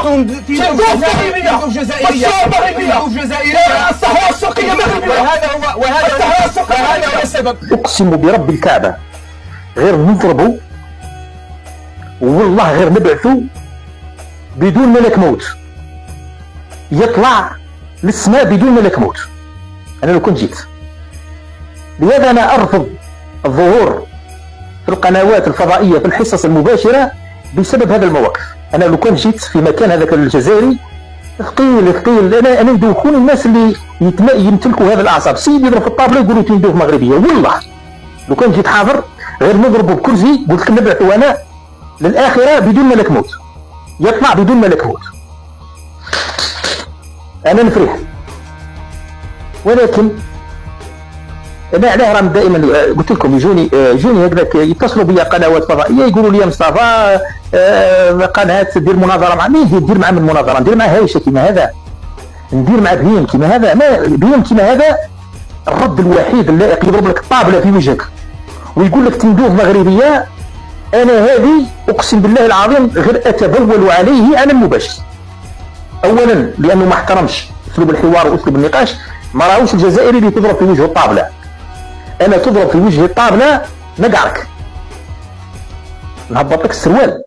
تندوف جزائرية الصحراء الشرقية مغربية وهذا هو السبب. أقسم برب الكعبة غير نضربوا والله غير نبعثوا بدون ملك موت يطلع للسماء بدون ملك موت. أنا لو كنت جيت لهذا أنا أرفض الظهور في القنوات الفضائية في الحصص المباشرة بسبب هذا المواقف. أنا لو كنت جيت في مكان هذاك الجزائري ثقيل أنا يدوخون الناس اللي يمتلكوا هذا الأعصاب. سيدي يضرب في الطابلة يقولوا تندوف مغربية. والله لو كنت جيت حاضر غير نضربوا بكرسي قلت لك نبعثوا أنا للآخرة بدون ملك موت يطلع بدون ملك موت. أنا نفرح ولكن انا علاه راه دائما قلت لكم يجوني هكذاك يتصلوا بيا قنوات فضائيه يقولوا لي مصطفى قناه دير مناظره مع مين؟ ندير مع من مناظره؟ ندير مع هايشه كيما هذا؟ ندير مع بهيم كيما هذا؟ ما بهيم كيما هذا الرد الوحيد اللائق يضرب لك الطابله في وجهك ويقول لك تندوف مغربيه. انا هذه اقسم بالله العظيم غير اتبول عليه انا المباشر. اولا لانه ما احترمش اسلوب الحوار واسلوب النقاش. ما راهوش الجزائري اللي تضرب في وجهه الطابله. انا تضرب في وجه الطابله نقعرك نهبط لك السروال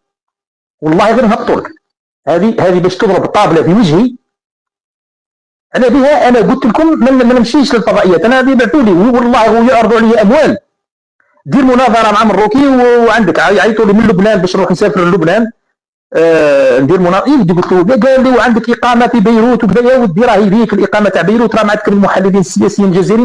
والله غير نهبطو لك. هذه باش تضرب الطابله في وجهي. انا بها انا قلت لكم ما نمشيش للفضائيات. انا هذه بعثوا لي والله يعرضوا علي اموال دير مناظره مع مروكي وعندك يعيطوا لي من لبنان باش نروح نسافر للبنان ندير مناظره. قلت له قال لي وعندك اقامه في بيروت وكذا. يا ودي راهي ذيك الاقامه تاع بيروت راه مع المحللين السياسيين الجزائريين